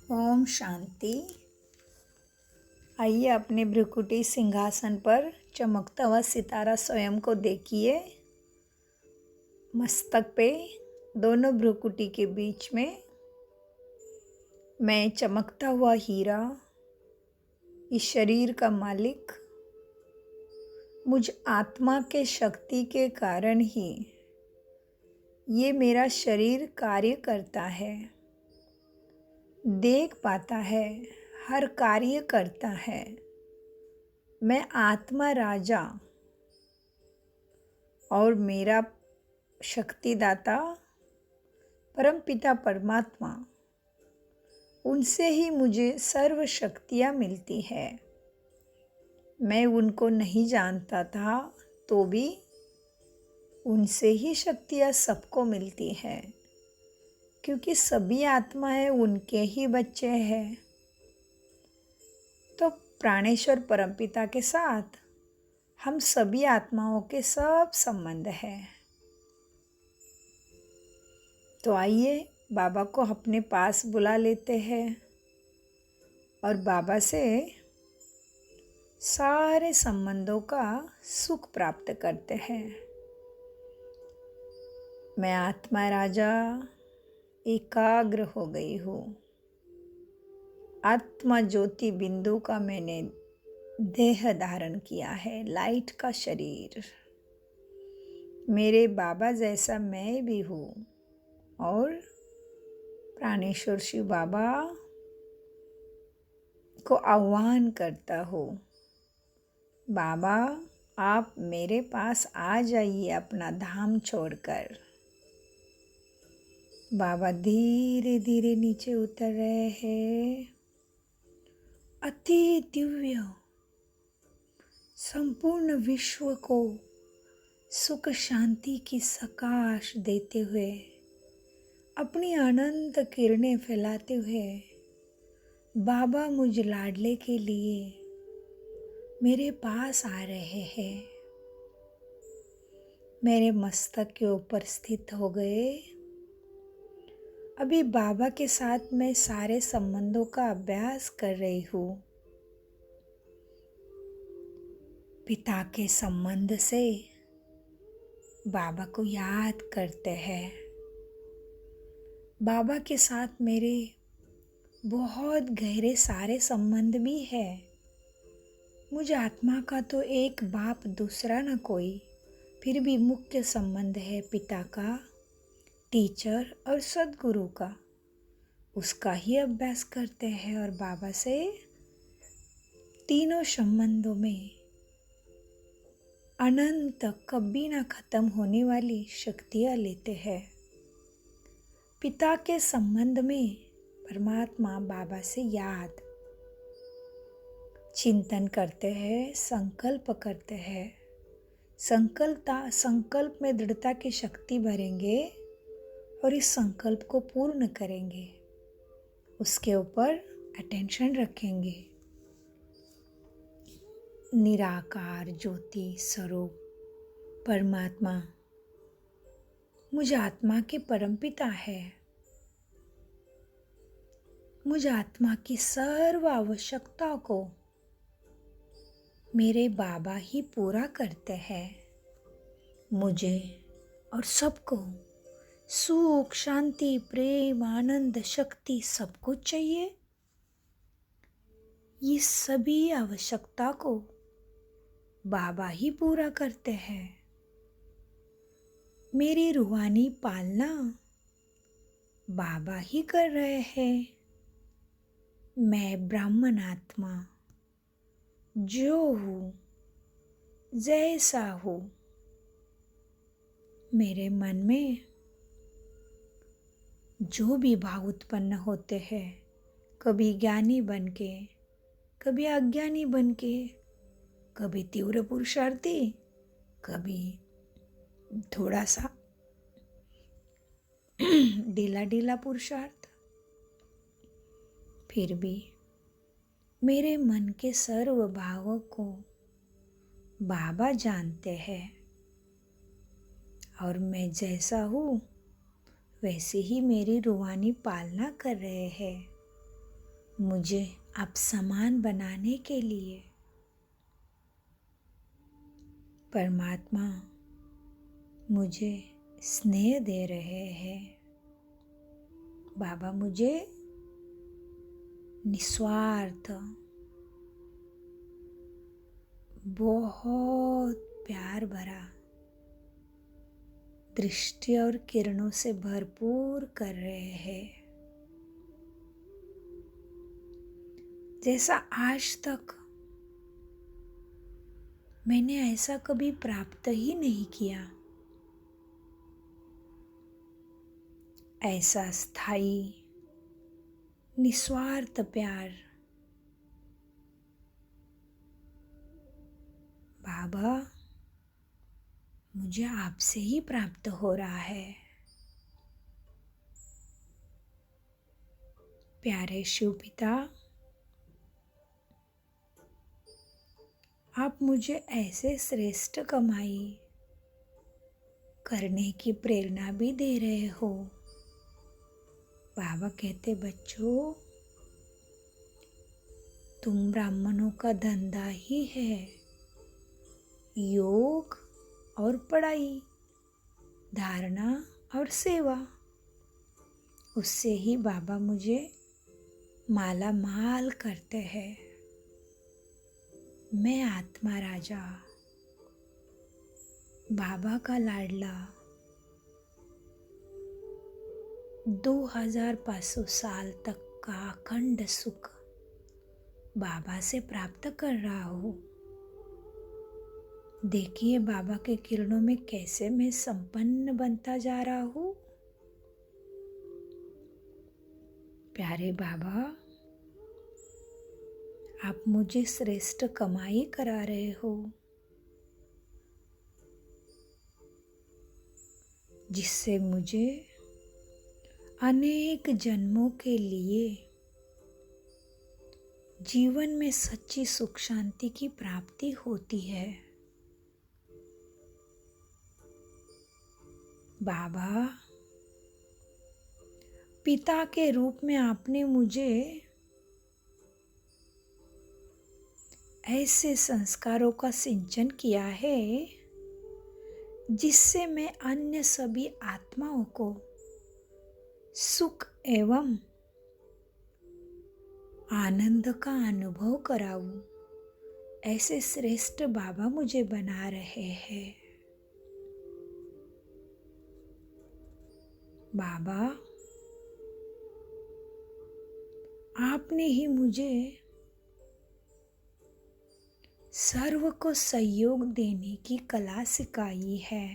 ओम शांति। आइए अपने भ्रुकुटी सिंहासन पर चमकता हुआ सितारा स्वयं को देखिए। मस्तक पे दोनों भ्रुकुटी के बीच में मैं चमकता हुआ हीरा, इस शरीर का मालिक, मुझ आत्मा के शक्ति के कारण ही ये मेरा शरीर कार्य करता है, देख पाता है, हर कार्य करता है। मैं आत्मा राजा और मेरा शक्तिदाता परम पिता परमात्मा, उनसे ही मुझे सर्व शक्तियाँ मिलती है। मैं उनको नहीं जानता था तो भी उनसे ही शक्तियाँ सबको मिलती हैं, क्योंकि सभी आत्माएं उनके ही बच्चे हैं। तो प्राणेश्वर परमपिता के साथ हम सभी आत्माओं के सब संबंध है। तो आइए बाबा को अपने पास बुला लेते हैं और बाबा से सारे संबंधों का सुख प्राप्त करते हैं। मैं आत्मा राजा एकाग्र हो गई हूँ। आत्मा ज्योति बिंदु का मैंने देह धारण किया है, लाइट का शरीर। मेरे बाबा जैसा मैं भी हूँ और प्राणेश्वर शिव बाबा को आह्वान करता हूँ, बाबा आप मेरे पास आ जाइए अपना धाम छोड़कर। बाबा धीरे धीरे नीचे उतर रहे हैं। अति दिव्य संपूर्ण विश्व को सुख शांति की सकाश देते हुए, अपनी अनंत किरणें फैलाते हुए, बाबा मुझ लाडले के लिए मेरे पास आ रहे हैं। मेरे मस्तक के ऊपर स्थित हो गए। अभी बाबा के साथ मैं सारे संबंधों का अभ्यास कर रही हूँ। पिता के संबंध से बाबा को याद करते हैं। बाबा के साथ मेरे बहुत गहरे सारे संबंध भी है। मुझ आत्मा का तो एक बाप दूसरा न कोई, फिर भी मुख्य संबंध है पिता का, टीचर और सद्गुरु का। उसका ही अभ्यास करते हैं और बाबा से तीनों संबंधों में अनंत कभी ना खत्म होने वाली शक्तियाँ लेते हैं। पिता के संबंध में परमात्मा बाबा से याद, चिंतन करते हैं, संकल्प करते हैं। संकल्प में दृढ़ता की शक्ति भरेंगे और इस संकल्प को पूर्ण करेंगे। उसके ऊपर अटेंशन रखेंगे। निराकार ज्योति स्वरूप परमात्मा मुझ आत्मा के परमपिता है। मुझ आत्मा की सर्व आवश्यकता को मेरे बाबा ही पूरा करते हैं। मुझे और सबको सुख, शांति, प्रेम, आनंद, शक्ति सब कुछ चाहिए। ये सभी आवश्यकता को बाबा ही पूरा करते हैं। मेरी रूहानी पालना बाबा ही कर रहे हैं। मैं ब्राह्मण आत्मा जो हूँ, जैसा हूँ, मेरे मन में जो भी भाव उत्पन्न होते हैं, कभी ज्ञानी बनके, कभी अज्ञानी बनके, कभी तीव्र पुरुषार्थी, कभी थोड़ा सा ढीला ढीला पुरुषार्थ, फिर भी मेरे मन के सर्व भावों को बाबा जानते हैं और मैं जैसा हूँ वैसे ही मेरी रूहानी पालना कर रहे हैं। मुझे आप समान बनाने के लिए परमात्मा मुझे स्नेह दे रहे हैं। बाबा मुझे निस्वार्थ बहुत प्यार भरा दृष्टि और किरणों से भरपूर कर रहे हैं। जैसा आज तक मैंने ऐसा कभी प्राप्त ही नहीं किया, ऐसा स्थायी निस्वार्थ प्यार बाबा मुझे आपसे ही प्राप्त हो रहा है। प्यारे शिव पिता, आप मुझे ऐसे श्रेष्ठ कमाई करने की प्रेरणा भी दे रहे हो। बाबा कहते बच्चों, तुम ब्राह्मणों का धंधा ही है योग और पढ़ाई, धारणा और सेवा। उससे ही बाबा मुझे माला माल करते हैं। मैं आत्मा राजा, बाबा का लाडला, 2500 साल तक का अखंड सुख बाबा से प्राप्त कर रहा हूँ। देखिए बाबा के किरणों में कैसे मैं संपन्न बनता जा रहा हूँ। प्यारे बाबा, आप मुझे श्रेष्ठ कमाई करा रहे हो, जिससे मुझे अनेक जन्मों के लिए जीवन में सच्ची सुख शांति की प्राप्ति होती है। बाबा, पिता के रूप में आपने मुझे ऐसे संस्कारों का सिंचन किया है जिससे मैं अन्य सभी आत्माओं को सुख एवं आनंद का अनुभव कराऊं। ऐसे श्रेष्ठ बाबा मुझे बना रहे हैं। बाबा, आपने ही मुझे सर्व को सहयोग देने की कला सिखाई है।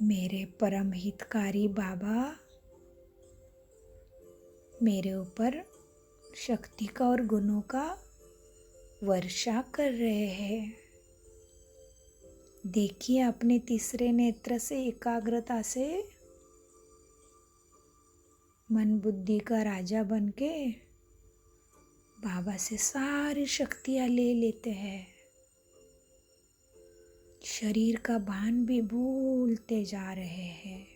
मेरे परम हितकारी बाबा मेरे ऊपर शक्ति का और गुणों का वर्षा कर रहे हैं। देखिए अपने तीसरे नेत्र से एकाग्रता से मन बुद्धि का राजा बनके बाबा से सारी शक्तियाँ ले लेते हैं। शरीर का भान भी भूलते जा रहे हैं।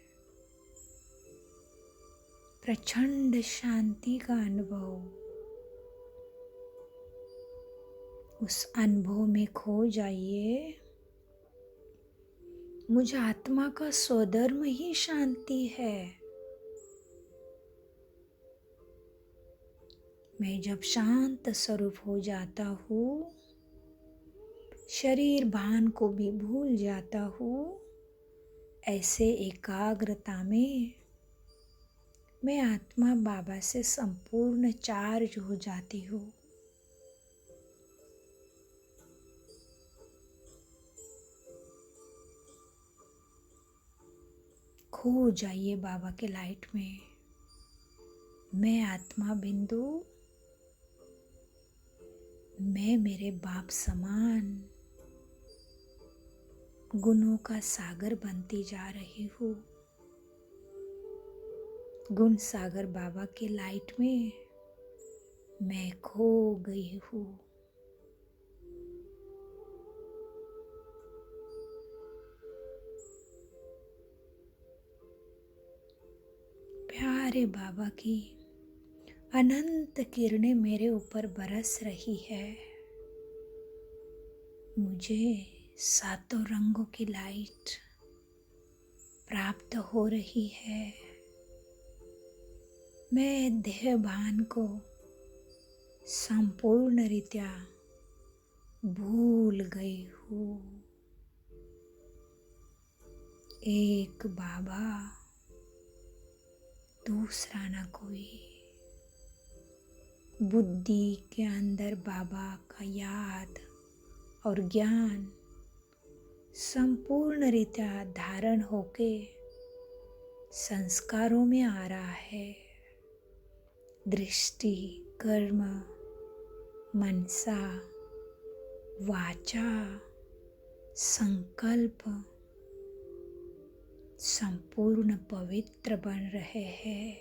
प्रचंड शांति का अनुभव, उस अनुभव में खो जाइए। मुझ आत्मा का स्वधर्म ही शांति है। मैं जब शांत स्वरूप हो जाता हूँ, शरीर भान को भी भूल जाता हूँ। ऐसे एकाग्रता में मैं आत्मा बाबा से संपूर्ण चार्ज हो जाती हूँ। खो जाइए बाबा के लाइट में। मैं आत्मा बिंदु, मैं मेरे बाप समान गुणों का सागर बनती जा रही हूँ। गुण सागर बाबा के लाइट में मैं खो गई हूँ। प्यारे बाबा की अनंत किरणें मेरे ऊपर बरस रही है। मुझे सातों रंगों की लाइट प्राप्त हो रही है। मैं देह भान को संपूर्ण रीत्या भूल गई हूँ। एक बाबा, दूसरा न कोई। बुद्धि के अंदर बाबा का याद और ज्ञान संपूर्ण रीत्या धारण होके संस्कारों में आ रहा है। दृष्टि, कर्म, मनसा, वाचा, संकल्प संपूर्ण पवित्र बन रहे हैं।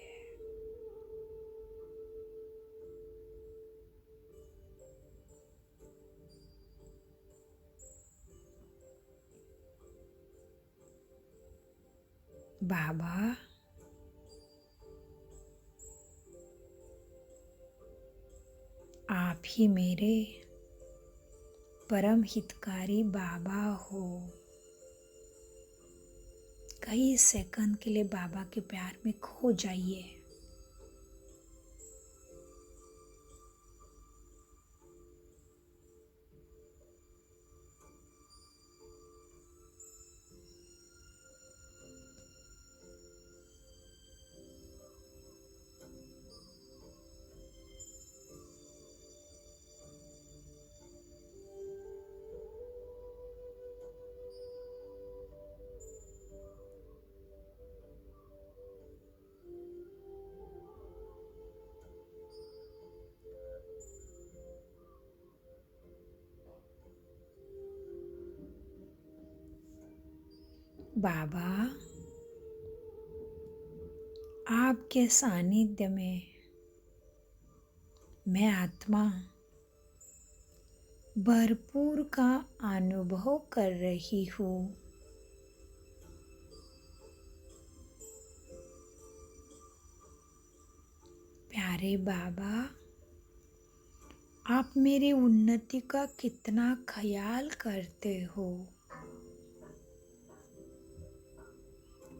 बाबा, आप ही मेरे परम हितकारी बाबा हो। कई सेकंड के लिए बाबा के प्यार में खो जाइए। बाबा, आपके सानिध्य में मैं आत्मा भरपूर का अनुभव कर रही हूँ। प्यारे बाबा, आप मेरी उन्नति का कितना ख्याल करते हो।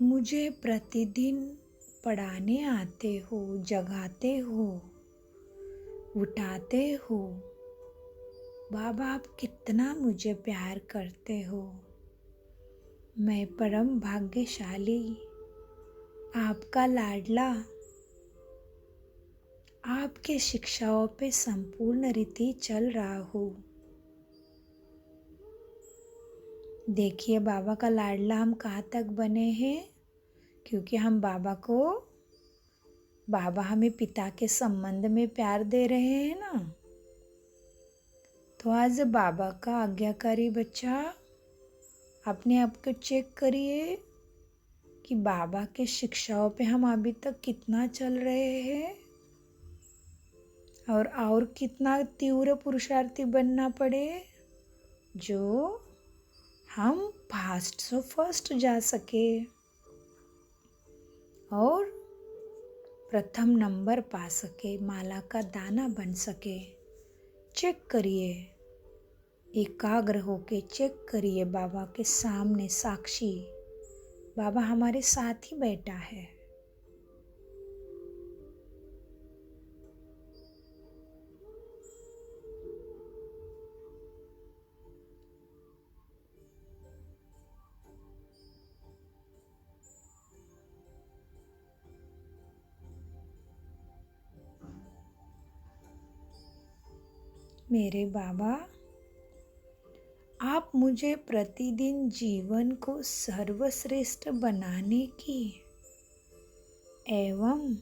मुझे प्रतिदिन पढ़ाने आते हो, जगाते हो, उठाते हो। बाबा, आप कितना मुझे प्यार करते हो। मैं परम भाग्यशाली, आपका लाडला, आपके शिक्षाओं पे संपूर्ण रीति चल रहा हूँ। देखिए बाबा का लाडला हम कहाँ तक बने हैं, क्योंकि हम बाबा हमें पिता के संबंध में प्यार दे रहे हैं ना। तो आज बाबा का आज्ञाकारी बच्चा अपने आप को चेक करिए कि बाबा के शिक्षाओं पे हम अभी तक कितना चल रहे हैं और कितना तीव्र पुरुषार्थी बनना पड़े जो हम फास्ट से फर्स्ट जा सके और प्रथम नंबर पा सके, माला का दाना बन सके। चेक करिए, एकाग्र होके चेक करिए। बाबा के सामने साक्षी बाबा हमारे साथ ही बैठा है। मेरे बाबा, आप मुझे प्रतिदिन जीवन को सर्वश्रेष्ठ बनाने की एवं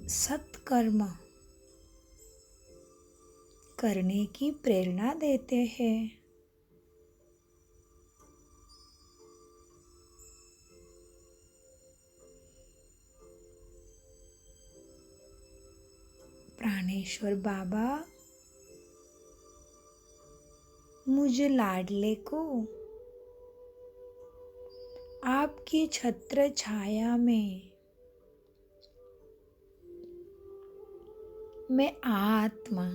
सत्कर्म करने की प्रेरणा देते हैं। प्राणेश्वर बाबा, मुझे लाडले को आपकी छत्र छाया में मैं आत्मा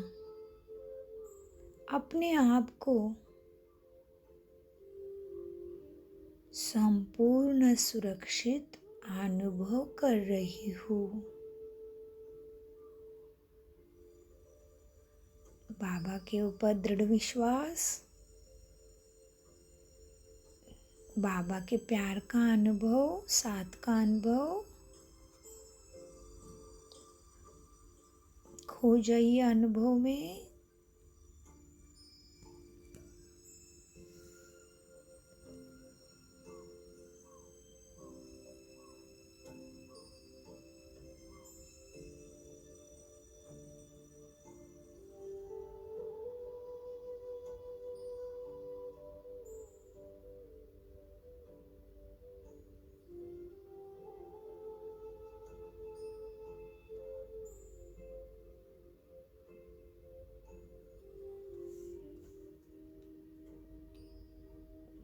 अपने आप को संपूर्ण सुरक्षित अनुभव कर रही हूँ। बाबा के ऊपर दृढ़ विश्वास, बाबा के प्यार का अनुभव, साथ का अनुभव। खो जाइए अनुभव में।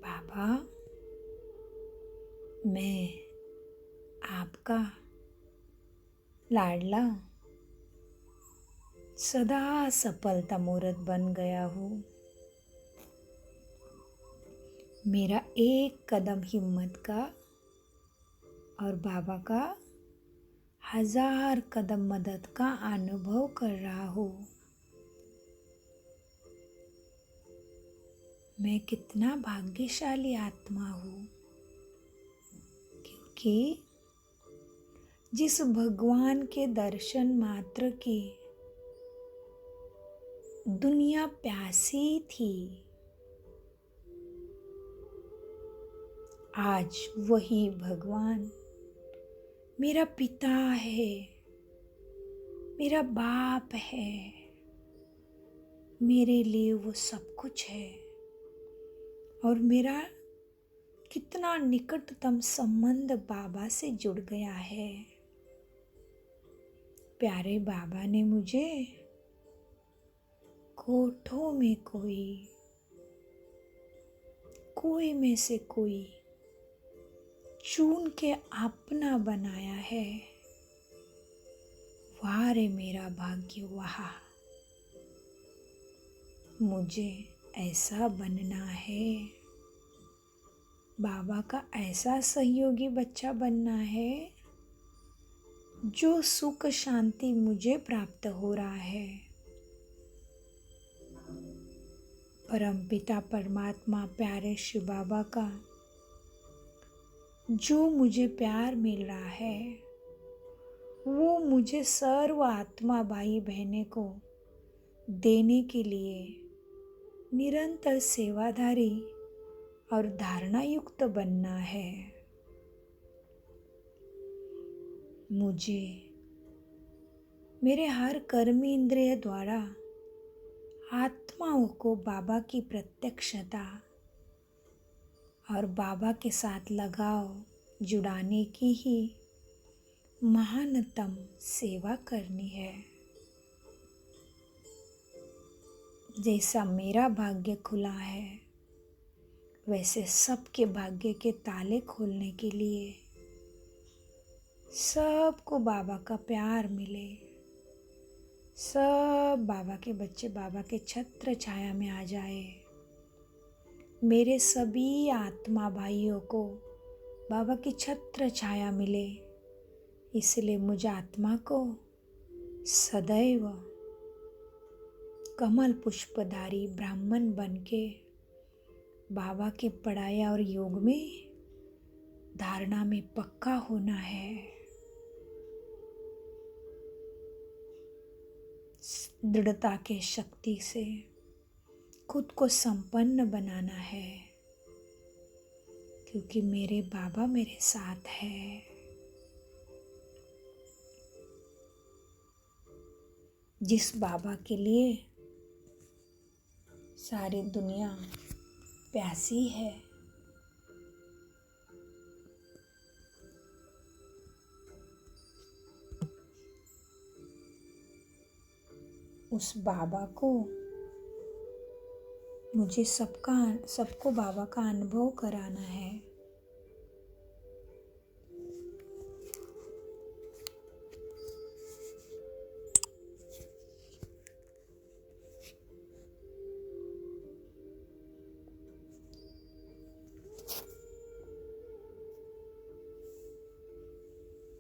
बाबा, मैं आपका लाडला सदा सफलता मूर्त बन गया हूँ। मेरा एक कदम हिम्मत का और बाबा का 1000 कदम मदद का अनुभव कर रहा हूँ। मैं कितना भाग्यशाली आत्मा हूँ, क्योंकि जिस भगवान के दर्शन मात्र की दुनिया प्यासी थी, आज वही भगवान मेरा पिता है, मेरा बाप है। मेरे लिए वो सब कुछ है और मेरा कितना निकटतम संबंध बाबा से जुड़ गया है। प्यारे बाबा ने मुझे कोठों में कोई में से कोई चुन के अपना बनाया है। वाह रे मेरा भाग्य, वाह, मुझे ऐसा बनना है। बाबा का ऐसा सहयोगी बच्चा बनना है जो सुख शांति मुझे प्राप्त हो रहा है। परमपिता परमात्मा प्यारे शिव बाबा का जो मुझे प्यार मिल रहा है, वो मुझे सर्व आत्मा भाई बहने को देने के लिए निरंतर सेवाधारी और धारणा युक्त बनना है। मुझे मेरे हर कर्म इंद्रिय द्वारा आत्माओं को बाबा की प्रत्यक्षता और बाबा के साथ लगाव जुड़ाने की ही महानतम सेवा करनी है। जैसा मेरा भाग्य खुला है, वैसे सबके भाग्य के ताले खोलने के लिए सबको बाबा का प्यार मिले, सब बाबा के बच्चे बाबा के छत्र छाया में आ जाए। मेरे सभी आत्मा भाइयों को बाबा की छत्र छाया मिले, इसलिए मुझ आत्मा को सदैव कमल पुष्पधारी ब्राह्मण बनके बाबा के पढ़ाया और योग में धारणा में पक्का होना है। दृढ़ता के शक्ति से खुद को संपन्न बनाना है, क्योंकि मेरे बाबा मेरे साथ है। जिस बाबा के लिए सारी दुनिया प्यासी है, उस बाबा को मुझे सबको बाबा का अनुभव कराना है।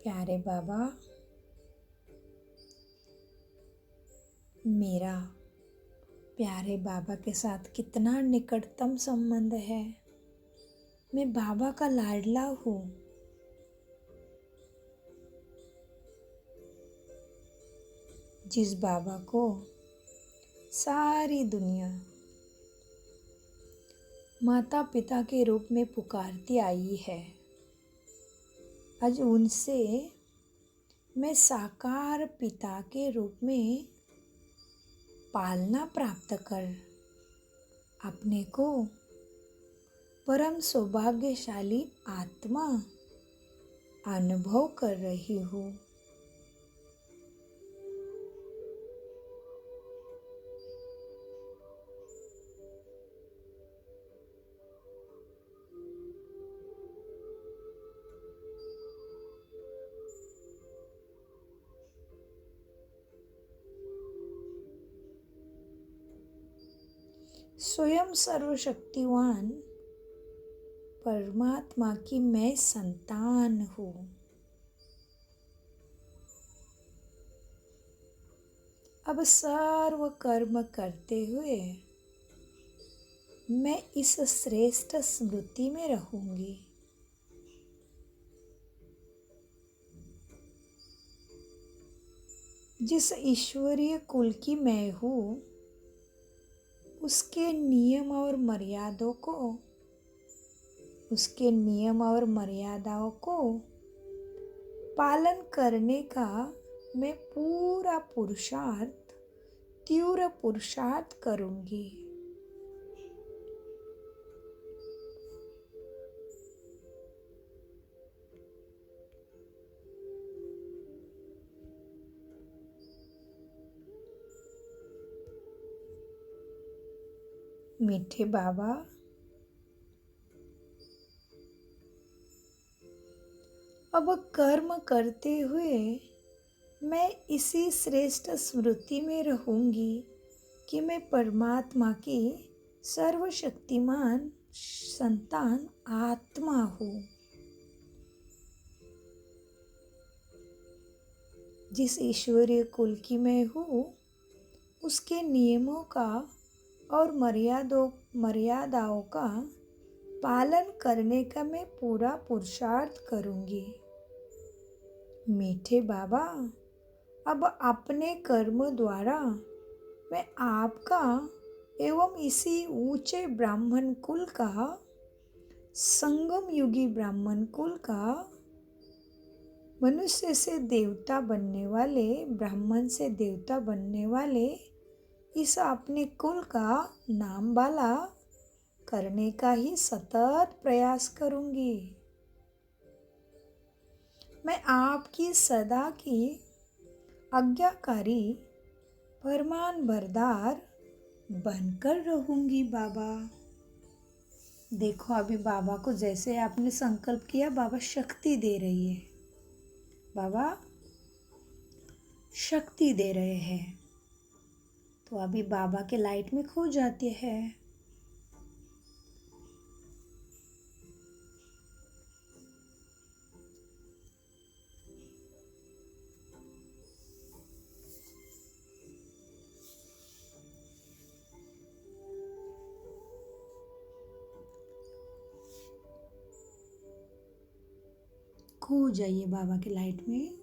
प्यारे बाबा, मेरा प्यारे बाबा के साथ कितना निकटतम संबंध है। मैं बाबा का लाडला हूँ। जिस बाबा को सारी दुनिया माता पिता के रूप में पुकारती आई है, आज उनसे मैं साकार पिता के रूप में पालना प्राप्त कर अपने को परम सौभाग्यशाली आत्मा अनुभव कर रही हूँ। स्वयं सर्वशक्तिवान परमात्मा की मैं संतान हूँ। अब सर्व कर्म करते हुए मैं इस श्रेष्ठ स्मृति में रहूंगी। जिस ईश्वरीय कुल की मैं हूँ, उसके नियम और मर्यादाओं को पालन करने का मैं तीव्र पुरुषार्थ करूंगी। मीठे बाबा, अब कर्म करते हुए मैं इसी श्रेष्ठ स्मृति में रहूंगी कि मैं परमात्मा की सर्वशक्तिमान संतान आत्मा हूँ। जिस ईश्वरीय कुल की मैं हूँ, उसके नियमों का और मर्यादाओं का पालन करने का मैं पूरा पुरुषार्थ करूंगी। मीठे बाबा, अब अपने कर्म द्वारा मैं आपका एवं इसी ऊंचे ब्राह्मण कुल का, संगम युगी ब्राह्मण कुल का, मनुष्य से देवता बनने वाले, ब्राह्मण से देवता बनने वाले इस अपने कुल का नाम बाला करने का ही सतत प्रयास करूंगी। मैं आपकी सदा की आज्ञाकारी फरमान बरदार बनकर रहूंगी बाबा। देखो, अभी बाबा को जैसे आपने संकल्प किया, बाबा शक्ति दे रही है। बाबा शक्ति दे रहे हैं, तो अभी बाबा के लाइट में खो जाते हैं। खो जाइए बाबा के लाइट में।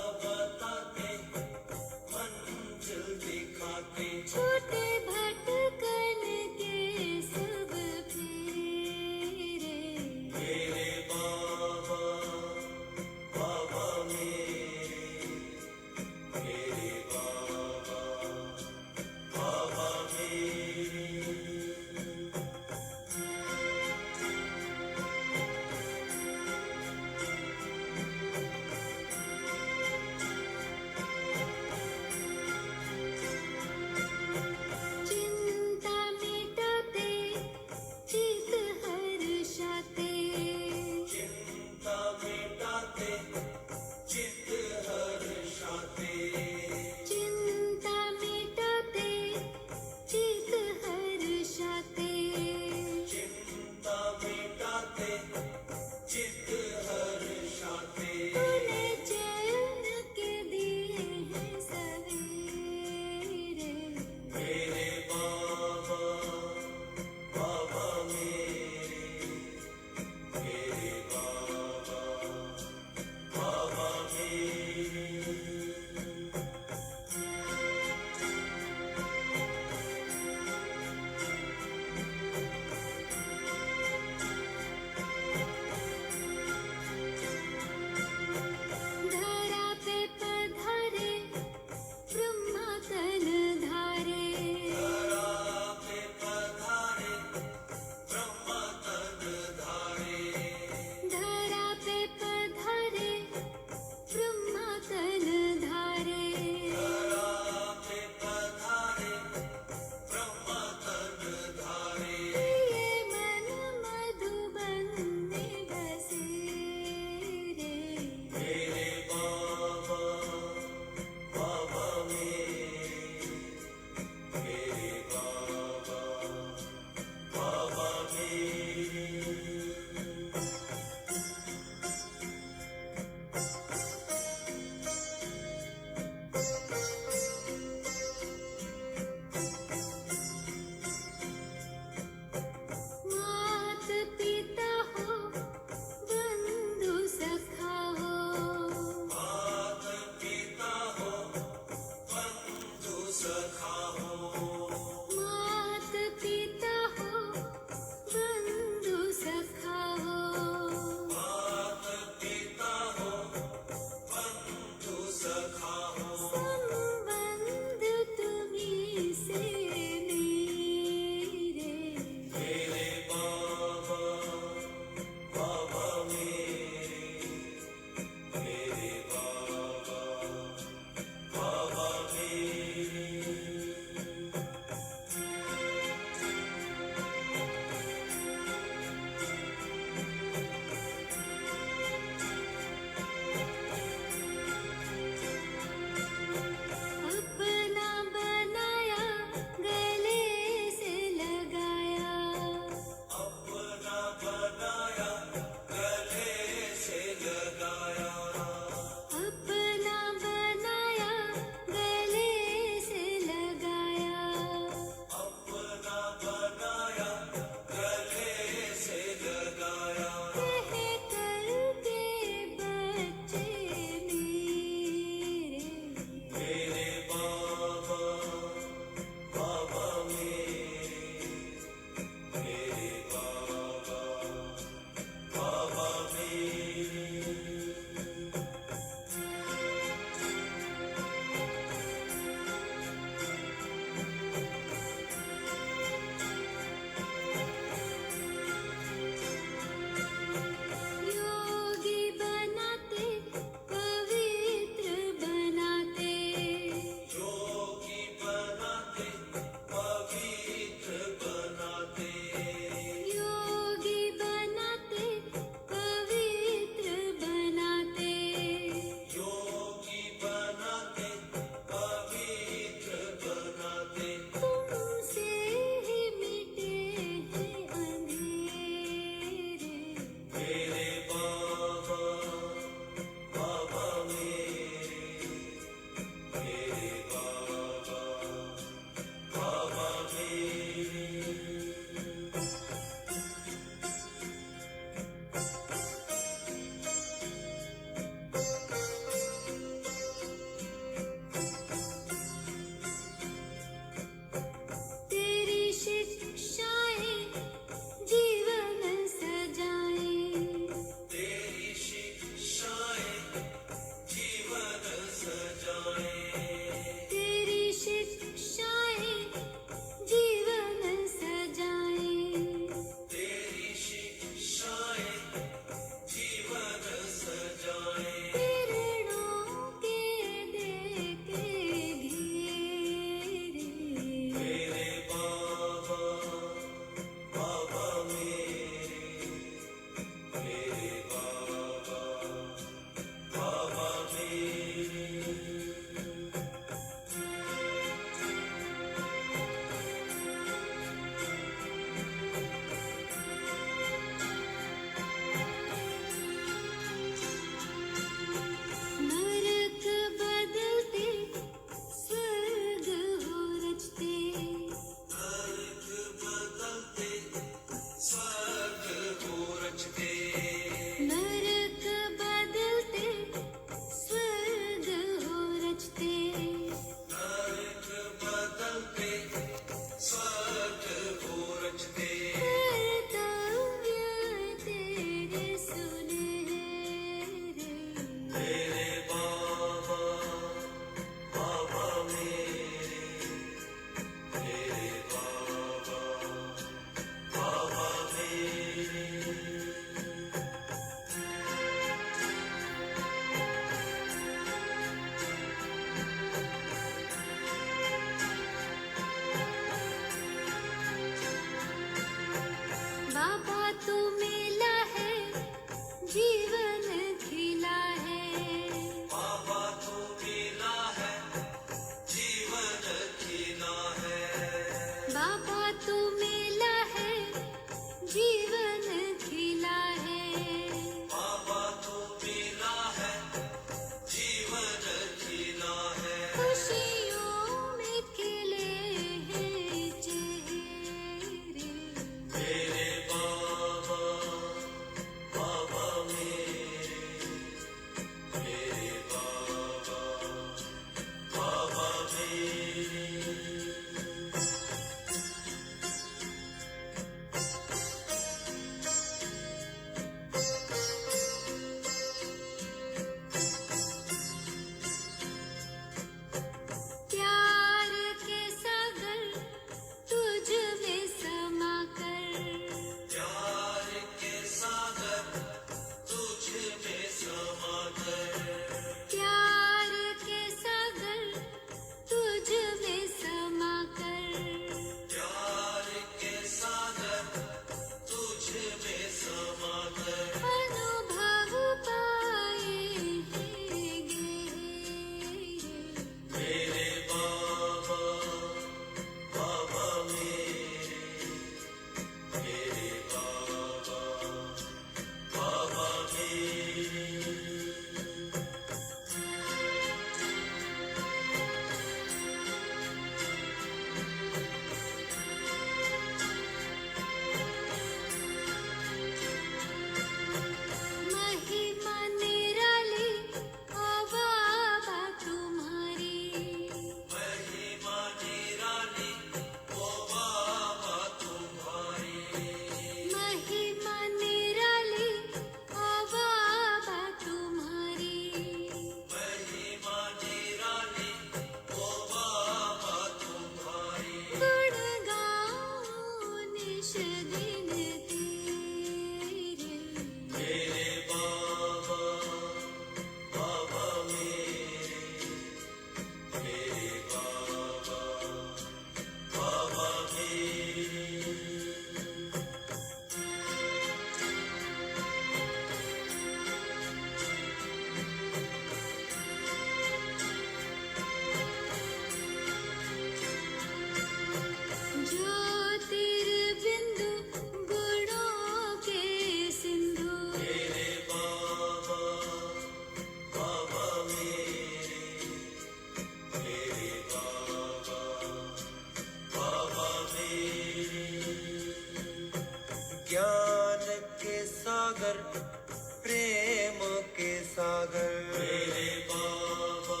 सागर मेरे बाबा,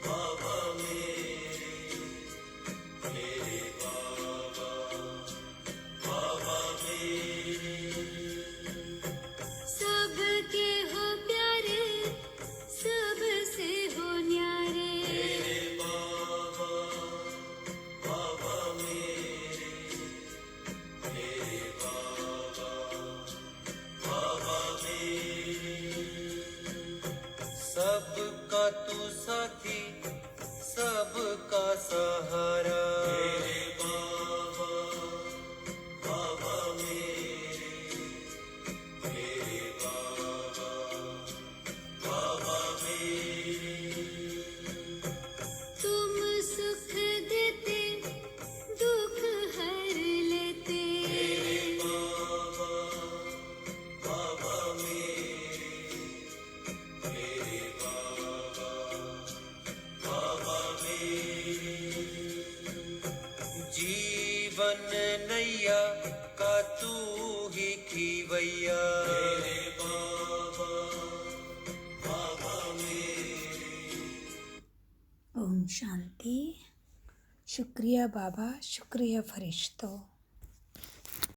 बाबा मेरे बाबा, बाबा मेरे। सबके हो प्यारे, सबसे हो न्यारे, मेरे बाबा, बाबा मेरे बाबा, बाबा मेरे। सबका तू साथी, सबका सहारा मेरे बाबा, बाबा मेरे बाबा, बाबा मेरे। तुम सुख देते, दुख हर लेते, मेरे बाबा, बाबा मेरे बाबा, बाबा मेरे। जीवन नैया का तू ही खीवैया मेरे बाबा, बाबा मेरे। ओम शांति। शुक्रिया बाबा, शुक्रिया फरिश्तों।